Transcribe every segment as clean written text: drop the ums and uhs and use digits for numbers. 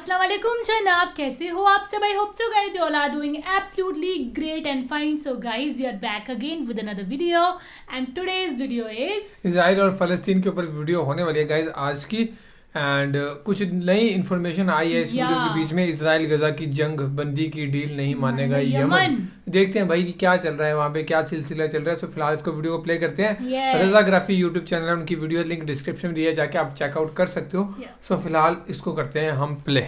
अस्सलाम वालेकुम जनाब, कैसे हो आप सब? I hope so guys you all are doing absolutely great and fine. So guys we are back again with another video and today's video is Israel और फ़लस्तीन के ऊपर वीडियो होने वाली है गाइस आज की. एंड कुछ नई इन्फॉर्मेशन आई है इस वीडियो के बीच में. इजराइल गजा की जंग बंदी की डील नहीं मानेगा यमन. देखते हैं भाई कि क्या चल रहा है वहाँ पे, क्या सिलसिला चल रहा है. सो फिलहाल इसको वीडियो को प्ले करते हैं. रज़ाग्राफी यूट्यूब चैनल है, उनकी वीडियो लिंक डिस्क्रिप्शन में दिया है, जाके आप चेकआउट कर सकते हो. सो फिलहाल इसको करते हैं हम प्ले.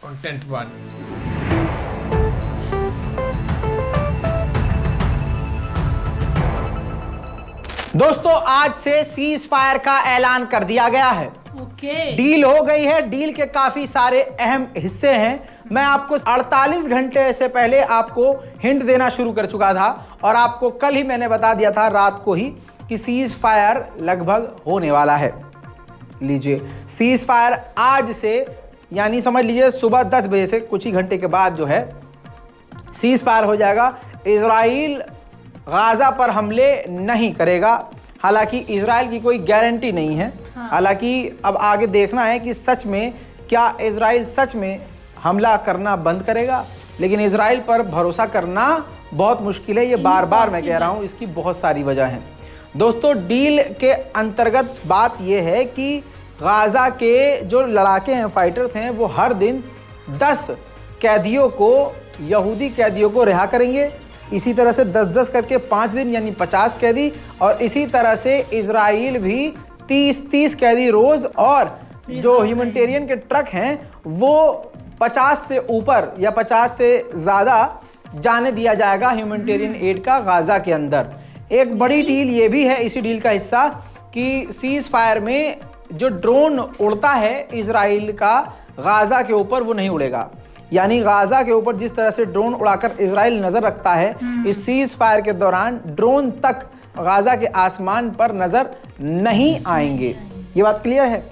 कंटेंट 1. दोस्तों आज से सीज फायर का ऐलान कर दिया गया है. डील हो गई है. डील के काफी सारे अहम हिस्से हैं. मैं आपको 48 घंटे से पहले आपको हिंट देना शुरू कर चुका था और आपको कल ही मैंने बता दिया था रात को ही कि सीज फायर लगभग होने वाला है. लीजिए, सीज फायर आज से यानी समझ लीजिए सुबह 10 बजे से कुछ ही घंटे के बाद जो है सीज फायर हो जाएगा. इजराइल गाजा पर हमले नहीं करेगा. हालांकि इजराइल की कोई गारंटी नहीं है. हालांकि अब आगे देखना है कि सच में क्या इजराइल सच में हमला करना बंद करेगा. लेकिन इजराइल पर भरोसा करना बहुत मुश्किल है. ये बार बार मैं कह रहा हूँ, इसकी बहुत सारी वजह हैं. दोस्तों डील के अंतर्गत बात यह है कि गाजा के जो लड़ाके हैं, फाइटर्स हैं, वो हर दिन 10 कैदियों को, यहूदी कैदियों को रिहा करेंगे. इसी तरह से 10-10 करके 5 दिन यानी 50 कैदी. और इसी तरह से इजराइल भी 30-30 कैदी रोज. और जो ह्यूमैनिटेरियन के ट्रक हैं वो 50 से ऊपर या 50 से ज़्यादा जाने दिया जाएगा ह्यूमैनिटेरियन एड का गाजा के अंदर. एक बड़ी डील ये भी है, इसी डील का हिस्सा, कि सीज फायर में जो ड्रोन उड़ता है इजराइल का गाजा के ऊपर वो नहीं उड़ेगा. यानी गाजा के ऊपर जिस तरह से ड्रोन उड़ाकर इजराइल नजर रखता है, इस सीज फायर के दौरान ड्रोन तक गाजा के आसमान पर नजर नहीं आएंगे. ये बात क्लियर है.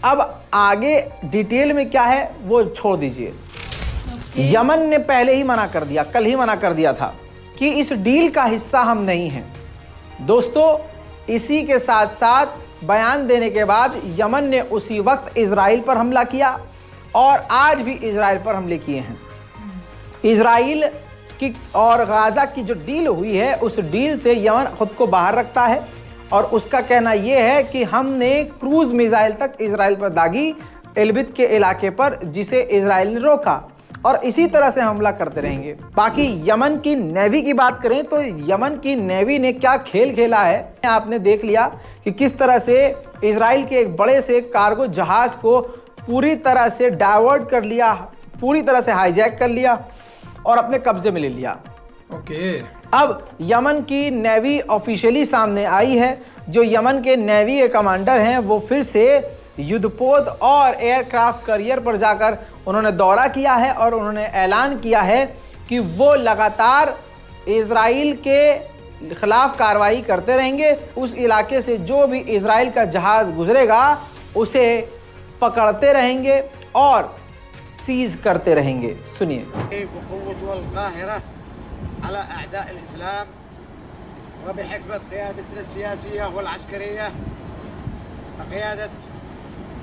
अब आगे डिटेल में क्या है वो छोड़ दीजिए. यमन ने पहले ही मना कर दिया, कल ही मना कर दिया था कि इस डील का हिस्सा हम नहीं हैं. दोस्तों इसी के साथ साथ बयान देने के बाद यमन ने उसी वक्त इजराइल पर हमला किया और आज भी इजराइल पर हमले किए हैं. इजराइल की और गाजा की जो डील हुई है उस डील से यमन खुद को बाहर रखता है और उसका कहना यह है कि हमने क्रूज मिसाइल तक इजराइल पर दागी एलबित के इलाके पर, जिसे इजराइल ने रोका, और इसी तरह से हमला करते रहेंगे. बाकी यमन की नेवी की बात करें तो यमन की नेवी ने क्या खेल खेला है आपने देख लिया कि किस तरह से इजराइल के एक बड़े से कार्गो जहाज को पूरी तरह से डाइवर्ट कर लिया, पूरी तरह से हाईजैक कर लिया और अपने कब्जे में ले लिया. अब यमन की नेवी ऑफिशियली सामने आई है. जो यमन के नेवी के कमांडर हैं वो फिर से युद्धपोत और एयरक्राफ्ट करियर पर जाकर उन्होंने दौरा किया है और उन्होंने ऐलान किया है कि वो लगातार इजराइल के खिलाफ कार्रवाई करते रहेंगे. उस इलाके से जो भी इजराइल का जहाज गुजरेगा उसे पकड़ते रहेंगे और सीज करते रहेंगे. सुनिए.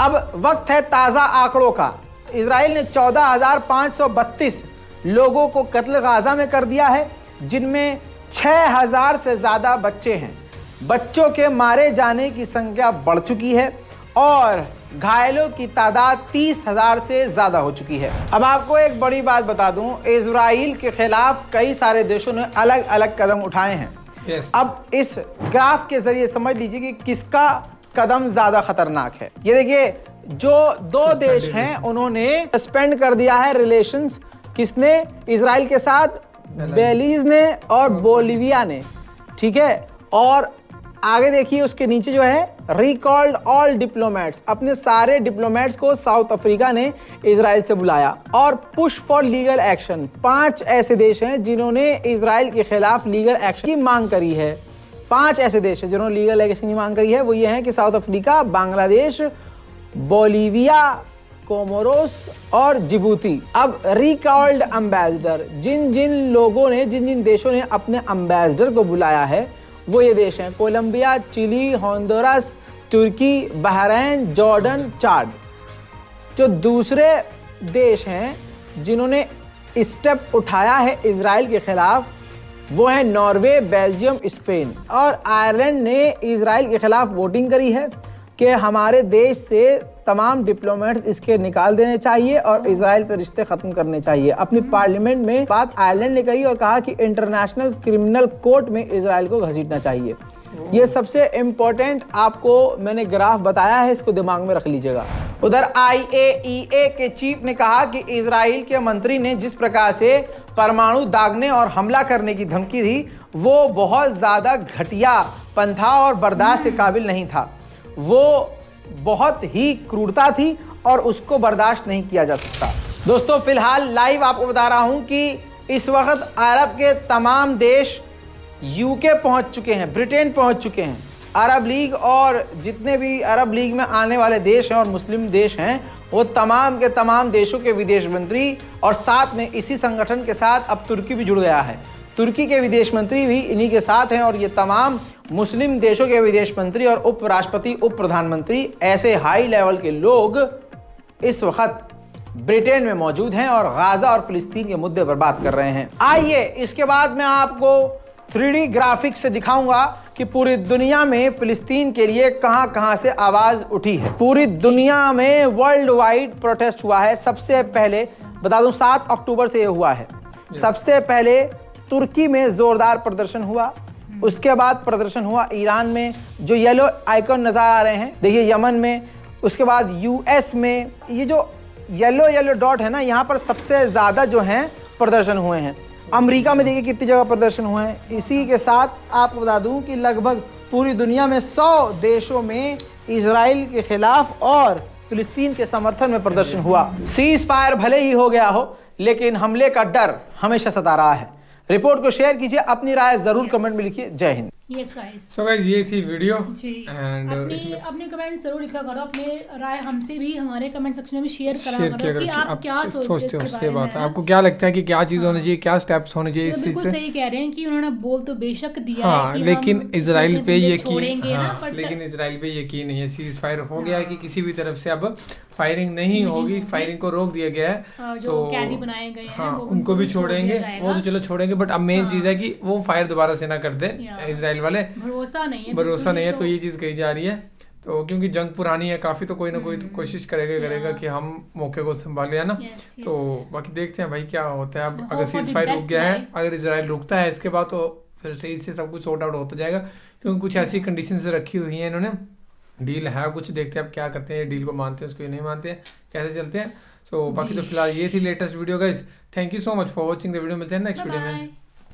अब वक्त है ताज़ा आंकड़ों का. इजराइल ने 14,532 लोगों को कत्ल गाजा में कर दिया है, जिनमें 6,000 से ज़्यादा बच्चे हैं. बच्चों के मारे जाने की संख्या बढ़ चुकी है और घायलों की तादाद 30,000 से ज़्यादा हो चुकी है. अब आपको एक बड़ी बात बता दूं, इजराइल के खिलाफ कई सारे देशों ने अलग अलग कदम उठाए हैं. अब इस ग्राफ के जरिए समझ लीजिए कि किसका कदम ज्यादा खतरनाक है. ये देखिए, जो 2 देश हैं उन्होंने सस्पेंड कर दिया है रिलेशंस. किसने? इजराइल के साथ बेलीज ने और बोलिविया ने. ठीक है। और आगे देखिए उसके नीचे जो है रिकॉल्ड ऑल डिप्लोमेट्स, अपने सारे डिप्लोमेट्स को साउथ अफ्रीका ने इजराइल से बुलाया। और पुश फॉर लीगल एक्शन, 5 ऐसे देश हैं जिन्होंने इजराइल के खिलाफ लीगल एक्शन की मांग करी है। 5 ऐसे देश हैं जिन्होंने लीगल एक्शन की मांग करी है, वो ये हैं कि south Africa, Bangladesh, Bolivia, Comoros और जिबूती। अब रिकॉल्ड एम्बेसडर, जिन जिन देशों ने अपने एम्बेसडर को बुलाया है वो ये देश हैं: कोलंबिया, चिली, होंडुरास, तुर्की, बहरीन, जॉर्डन, चाड। जो दूसरे देश हैं जिन्होंने स्टेप उठाया है इजराइल के खिलाफ वो है नॉर्वे, बेल्जियम, स्पेन और आयरलैंड ने इजराइल के खिलाफ वोटिंग करी है कि हमारे देश से तमाम डिप्लोमेट्स इसके निकाल देने चाहिए और इजराइल से रिश्ते खत्म करने चाहिए। अपनी पार्लियामेंट में बात आयरलैंड ने कही और कहा कि इंटरनेशनल क्रिमिनल कोर्ट में इजराइल को घसीटना चाहिए। ये सबसे इम्पोर्टेंट आपको मैंने ग्राफ बताया है, इसको दिमाग में रख लीजिएगा। उधर IAEA के चीफ ने कहा कि इजराइल के मंत्री ने जिस प्रकार से परमाणु दागने और हमला करने की धमकी दी वो बहुत ज्यादा घटिया पंथा और बर्दाश्त के काबिल नहीं था, वो बहुत ही क्रूरता थी और उसको बर्दाश्त नहीं किया जा सकता। दोस्तों फिलहाल लाइव आपको बता रहा हूं कि इस वक्त अरब के तमाम देश UK पहुंच चुके हैं, ब्रिटेन पहुंच चुके हैं। अरब लीग और जितने भी अरब लीग में आने वाले देश हैं और मुस्लिम देश हैं वो तमाम के तमाम देशों के विदेश मंत्री, और साथ में इसी संगठन के साथ अब तुर्की भी जुड़ गया है, तुर्की के विदेश मंत्री भी इन्हीं के साथ हैं। और ये तमाम मुस्लिम देशों के विदेश मंत्री और उपराष्ट्रपति, उप प्रधानमंत्री, ऐसे हाई लेवल के लोग इस वक्त ब्रिटेन में मौजूद हैं और गाजा और फिलिस्तीन के मुद्दे पर बात कर रहे हैं। आइए इसके बाद मैं आपको 3D ग्राफिक्स से दिखाऊंगा कि पूरी दुनिया में फिलिस्तीन के लिए कहां कहां से आवाज उठी है। पूरी दुनिया में वर्ल्ड वाइड प्रोटेस्ट हुआ है। सबसे पहले बता दूं 7 अक्टूबर से ये हुआ है। सबसे पहले तुर्की में जोरदार प्रदर्शन हुआ, उसके बाद प्रदर्शन हुआ ईरान में, जो येलो आइकॉन नजर आ रहे हैं देखिए, यमन में, उसके बाद US में। ये जो येलो डॉट है ना, यहाँ पर सबसे ज्यादा जो हैं प्रदर्शन हुए हैं। अमेरिका में देखिए कितनी जगह प्रदर्शन हुए हैं। इसी के साथ आपको बता दूं कि लगभग पूरी दुनिया में 100 देशों में इजराइल के खिलाफ और फिलिस्तीन के समर्थन में प्रदर्शन हुआ। सीज फायर भले ही हो गया हो लेकिन हमले का डर हमेशा सता रहा है। रिपोर्ट को शेयर कीजिए, अपनी राय जरूर कमेंट में लिखिए। जय Hind. Yes guys, so guys ये थी वीडियो जी। एंड अपने कमेंट जरूर लिखा करो, अपने राय हमसे भी हमारे कमेंट सेक्शन में शेयर करा करो कि आप क्या सोचते हो इसके बारे में। आपको क्या लगता है कि क्या चीज होनी चाहिए, क्या स्टेप्स होने चाहिए इस चीज से? बिल्कुल सही कह रहे हैं कि उन्होंने बोल तो बेशक दिया है कि लेकिन इजराइल पे यकीन, लेकिन इजराइल पे यकीन नहीं है। सीज फायर हो गया है कि किसी भी तरफ से अब फायरिंग नहीं होगी, फायरिंग को रोक दिया गया है। जो कैदी बनाए गए हैं उनको भी छोड़ेंगे, वो तो चलो छोड़ेंगे, बट अब मेन चीज है कि वो फायर दोबारा से ना कर दे इजराइल वाले। भरोसा नहीं है तो ये चीज कही जा रही है। तो क्योंकि जंग पुरानी है काफी, तो कोई ना कोई तो कोशिश करेगा कि हम मौके को संभाले, है ना। तो बाकी देखते हैं भाई क्या होता है। अब अगर सीज फायर रुक गया है, अगर इजराइल रुकता है इसके बाद, तो फिर सही से सब कुछ सॉर्ट आउट होता जाएगा। क्योंकि कुछ ऐसी कंडीशन से रखी हुई है इन्होंने, डील है कुछ, देखते हैं अब क्या करते हैं, डील को मानते हैं उसको नहीं मानते हैं, कैसे चलते हैं। सो बाकी तो फिलहाल ये थी latest video guys. Thank you so much for watching the video. मिलते हैं नेक्स्ट वीडियो में।